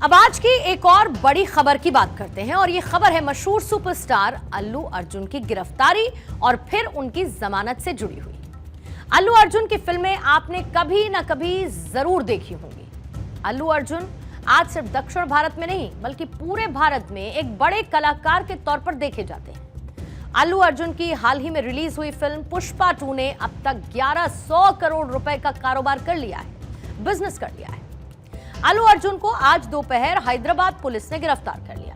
अब आज की एक और बड़ी खबर की बात करते हैं और ये खबर है मशहूर सुपरस्टार अल्लू अर्जुन की गिरफ्तारी और फिर उनकी जमानत से जुड़ी हुई। अल्लू अर्जुन की फिल्में आपने कभी ना कभी जरूर देखी होंगी। अल्लू अर्जुन आज सिर्फ दक्षिण भारत में नहीं बल्कि पूरे भारत में एक बड़े कलाकार के तौर पर देखे जाते हैं। अल्लू अर्जुन की हाल ही में रिलीज हुई फिल्म पुष्पा 2 ने अब तक 1100 करोड़ रुपए का कारोबार कर लिया है, बिजनेस कर लिया है। अल्लू अर्जुन को आज दोपहर हैदराबाद पुलिस ने गिरफ्तार कर लिया।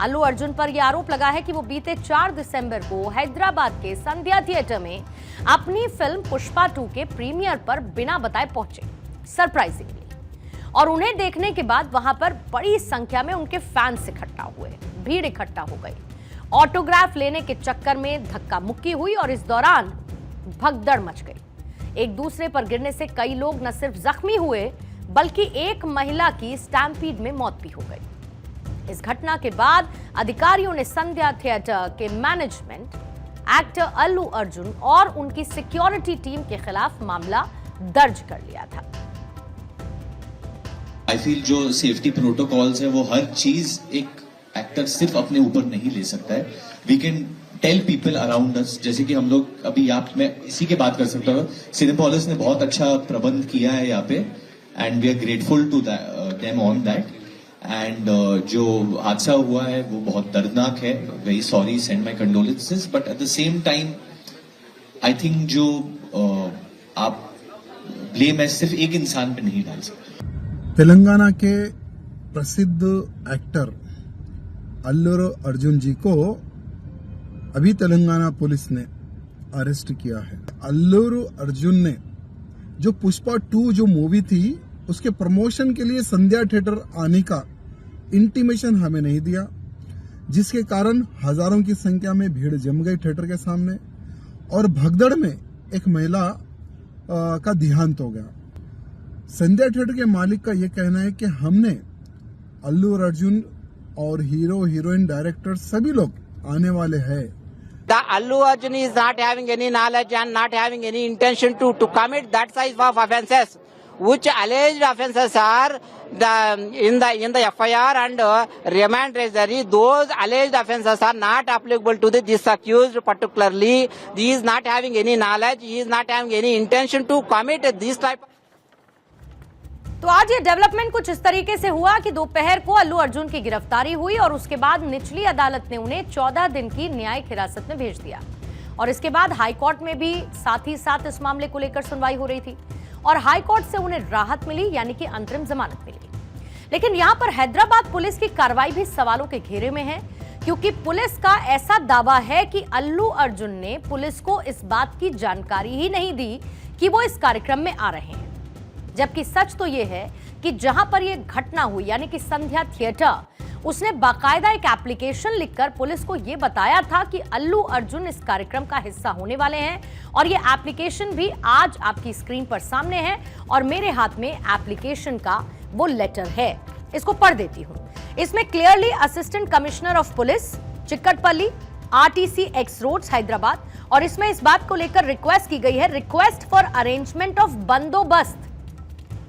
अल्लू अर्जुन पर यह आरोप लगा है कि वो बीते 4 दिसंबर को हैदराबाद के संध्या थिएटर में अपनी फिल्म पुष्पा 2 के प्रीमियर पर बिना बताए पहुंचे सरप्राइजिंगली, और उन्हें देखने के बाद वहां पर बड़ी संख्या में उनके फैंस इकट्ठा हुए, भीड़ इकट्ठा हो गई। ऑटोग्राफ लेने के चक्कर में धक्का मुक्की हुई और इस दौरान भगदड़ मच गई। एक दूसरे पर गिरने से कई लोग न सिर्फ जख्मी हुए बल्कि एक महिला की स्टैम्पीड में मौत भी हो गई। इस घटना के बाद अधिकारियों ने संध्या थिएटर के मैनेजमेंट, एक्टर अल्लू अर्जुन और उनकी सिक्योरिटी टीम के खिलाफ मामला दर्ज कर लिया था। आई फील जो सेफ्टी प्रोटोकॉल्स है वो हर चीज एक एक्टर सिर्फ अपने ऊपर नहीं ले सकता है। We can tell people around us, जैसे कि हम लोग अभी मैं इसी की बात कर सकता हूँ। सिनेपोलिस ने बहुत अच्छा प्रबंध किया है यहाँ पे and we are grateful to them on that. And जो हादसा हुआ है वो बहुत दर्दनाक है। Very sorry, send my condolences, but at the same time I think जो आप ब्लेम है सिर्फ एक इंसान पे नहीं डाल सकते। तेलंगाना के प्रसिद्ध एक्टर अल्लू अर्जुन जी को अभी तेलंगाना पुलिस ने अरेस्ट किया है। अल्लू अर्जुन ने जो पुष्पा 2 जो मूवी थी उसके प्रमोशन के लिए संध्या थिएटर आने का इंटीमेशन हमें नहीं दिया, जिसके कारण हजारों की संख्या में भीड़ जम गई थिएटर के सामने और भगदड़ में एक महिला का देहांत हो गया। संध्या थिएटर के मालिक का यह कहना है कि हमने अल्लू अर्जुन और हीरो हीरोइन डायरेक्टर सभी लोग आने वाले हैं। The Allu Arjun is not having any knowledge and not having any intention to commit that size of offences, which alleged offences are in the FIR and remand registry. Those alleged offences are not applicable to this accused particularly. He is not having any knowledge. He is not having any intention to commit this type. तो आज ये development कुछ इस तरीके से हुआ कि दोपहर को अल्लू अर्जुन की गिरफ्तारी हुई और उसके बाद निचली अदालत ने उन्हें 14 दिन की न्यायिक हिरासत में भेज दिया और इसके बाद हाईकोर्ट में भी साथ ही साथ इस मामले को लेकर सुनवाई हो रही थी और हाईकोर्ट से उन्हें राहत मिली, यानी कि अंतरिम जमानत मिली। लेकिन यहां पर हैदराबाद पुलिस की कार्रवाई भी सवालों के घेरे में है, क्योंकि पुलिस का ऐसा दावा है कि अल्लू अर्जुन ने पुलिस को इस बात की जानकारी ही नहीं दी कि वो इस कार्यक्रम में आ रहे हैं, जबकि सच तो यह है कि जहां पर यह घटना हुई यानी कि संध्या थिएटर, उसने बाकायदा एक एप्लीकेशन लिखकर पुलिस को यह बताया था कि अल्लू अर्जुन इस कार्यक्रम का हिस्सा होने वाले हैं और यह एप्लीकेशन भी आज आपकी स्क्रीन पर सामने है और मेरे हाथ में एप्लीकेशन का वो लेटर है। इसको पढ़ देती हूं। इसमें clearly assistant commissioner of police Chikkadpally RTC X roads Hyderabad, और इसमें इस बात को लेकर रिक्वेस्ट की गई है, रिक्वेस्ट फॉर अरेंजमेंट ऑफ बंदोबस्त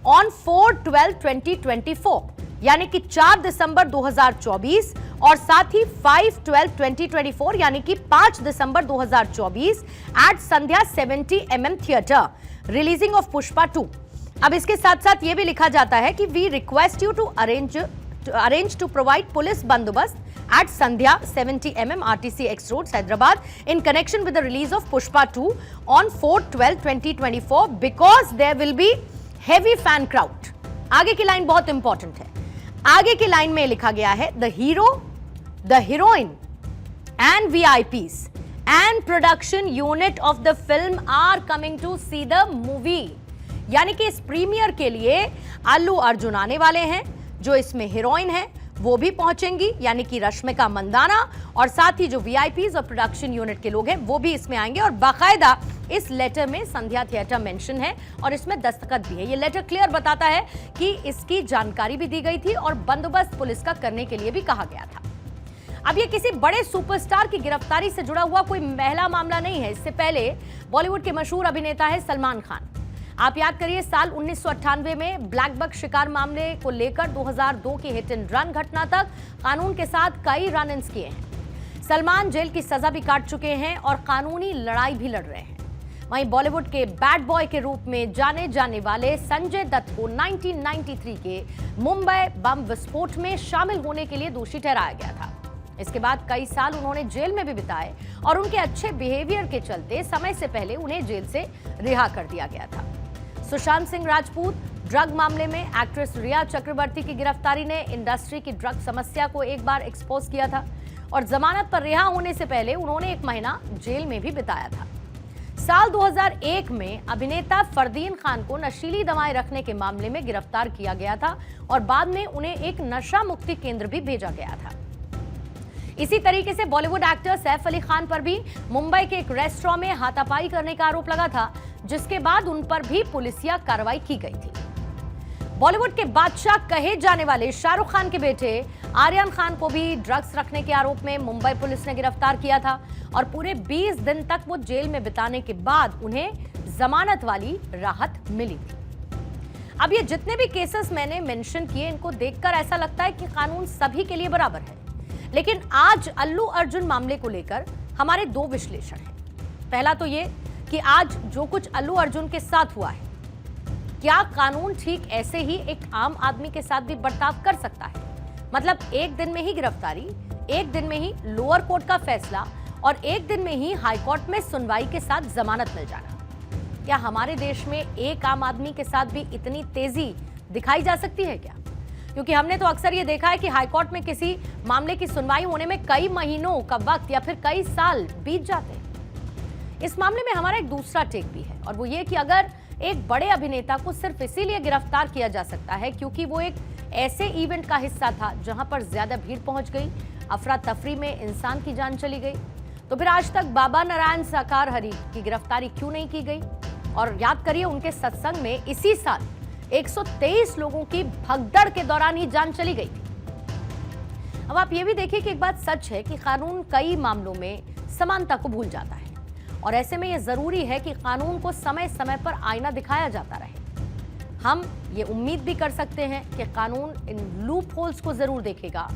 ऑन 4/12/2024, यानी कि 4 दिसंबर 2024 और साथ ही 5/12/2024 यानी कि 5 दिसंबर 2024 at Sandhya 70mm theatre, releasing of Pushpa 2। अब इसके साथ साथ ये भी लिखा जाता है कि we request you to arrange to provide police बंदोबस्त at Sandhya 70mm RTC X Roads Hyderabad in connection with the release of Pushpa 2 on 4/12/2024 because there will be heavy fan crowd। आगे की लाइन बहुत important है। आगे की line में लिखा गया है the hero, the heroine and VIPs and production unit of the film are coming to see the movie, यानी कि इस प्रीमियर के लिए अल्लू अर्जुन आने वाले हैं, जो इसमें हीरोइन है वो भी पहुंचेंगी यानी कि रश्मिका मंदाना, और साथ ही जो VIPs और प्रोडक्शन यूनिट के लोग हैं वो भी इसमें आएंगे और बाकायदा इस लेटर में संध्या थिएटर मेंशन है और इसमें दस्तखत भी है। ये लेटर क्लियर बताता है कि इसकी जानकारी भी दी गई थी और बंदोबस्त पुलिस का करने के लिए भी कहा गया था। अब ये किसी बड़े सुपरस्टार की गिरफ्तारी से जुड़ा हुआ कोई महिला मामला नहीं है। इससे पहले बॉलीवुड के मशहूर अभिनेता है सलमान खान। आप याद करिए, साल 1998 में ब्लैक बक शिकार मामले को लेकर 2002 की हिट एंड रन घटना तक कानून के साथ कई रन ins किए हैं। सलमान जेल की सजा भी काट चुके हैं और कानूनी लड़ाई भी लड़ रहे हैं। वहीं बॉलीवुड के बैड बॉय के रूप में जाने जाने वाले संजय दत्त को 1993 के मुंबई बम विस्फोट में शामिल होने के लिए दोषी ठहराया गया था। इसके बाद कई साल उन्होंने जेल में भी बिताए और उनके अच्छे बिहेवियर के चलते समय से पहले उन्हें जेल से रिहा कर दिया गया था। सुशांत सिंह राजपूत ड्रग मामले में एक्ट्रेस रिया चक्रवर्ती की गिरफ्तारी ने इंडस्ट्री की ड्रग समस्या को एक बार एक्सपोज किया था और जमानत पर रिहा होने से पहले उन्होंने 1 महीना जेल में भी बिताया था। साल 2001 में अभिनेता फरदीन खान को नशीली दवाएं रखने के मामले में गिरफ्तार किया गया था और बाद में उन्हें एक नशा मुक्ति केंद्र भी भेजा गया था। इसी तरीके से बॉलीवुड एक्टर सैफ अली खान पर भी मुंबई के एक रेस्टोरेंट में हाथापाई करने का आरोप लगा था, जिसके बाद उन पर भी पुलिसिया कार्रवाई की गई थी। बॉलीवुड के बादशाह कहे जाने वाले शाहरुख खान के बेटे आर्यन खान को भी ड्रग्स रखने के आरोप में मुंबई पुलिस ने गिरफ्तार किया था और पूरे 20 दिन तक वो जेल में बिताने के बाद उन्हें जमानत वाली राहत मिली थी। अब ये जितने भी केसेस मैंने मेंशन किए, इनको देखकर ऐसा लगता है कि कानून सभी के लिए बराबर है, लेकिन आज अल्लू अर्जुन मामले को लेकर हमारे 2 विश्लेषण हैं। पहला तो ये कि आज जो कुछ अल्लू अर्जुन के साथ हुआ है, क्या कानून ठीक ऐसे ही एक आम आदमी के साथ भी बर्ताव कर सकता है? मतलब 1 दिन में ही गिरफ्तारी, 1 दिन में ही लोअर कोर्ट का फैसला और 1 दिन में ही हाई कोर्ट में सुनवाई के साथ जमानत मिल जाना। क्या हमारे देश में एक आम आदमी के साथ भी इतनी तेजी दिखाई जा सकती है क्या? क्योंकि हमने तो अक्सर ये देखा है कि हाई कोर्ट में किसी मामले की सुनवाई होने में कई महीनों का वक्त या फिर कई साल बीत जाते हैं। इस मामले में हमारा एक दूसरा टेक भी है और वो ये कि अगर एक बड़े अभिनेता को सिर्फ इसीलिए गिरफ्तार किया जा सकता है क्योंकि वो एक ऐसे इवेंट का हिस्सा था जहां पर ज्यादा भीड़ पहुंच गई, अफरा तफरी में इंसान की जान चली गई, तो फिर आज तक बाबा नारायण साकार हरि की गिरफ्तारी क्यों नहीं की गई? और याद करिए, उनके सत्संग में इसी साल 123 लोगों की भगदड़ के दौरान ही जान चली गई थी। अब आप ये भी देखिए कि एक बात सच है कि कानून कई मामलों में समानता को भूल जाता है और ऐसे में यह जरूरी है कि कानून को समय समय पर आईना दिखाया जाता रहे। हम ये उम्मीद भी कर सकते हैं कि कानून इन लूप होल्स को जरूर देखेगा,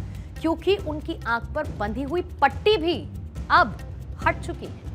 क्योंकि उनकी आंख पर बंधी हुई पट्टी भी अब हट चुकी है।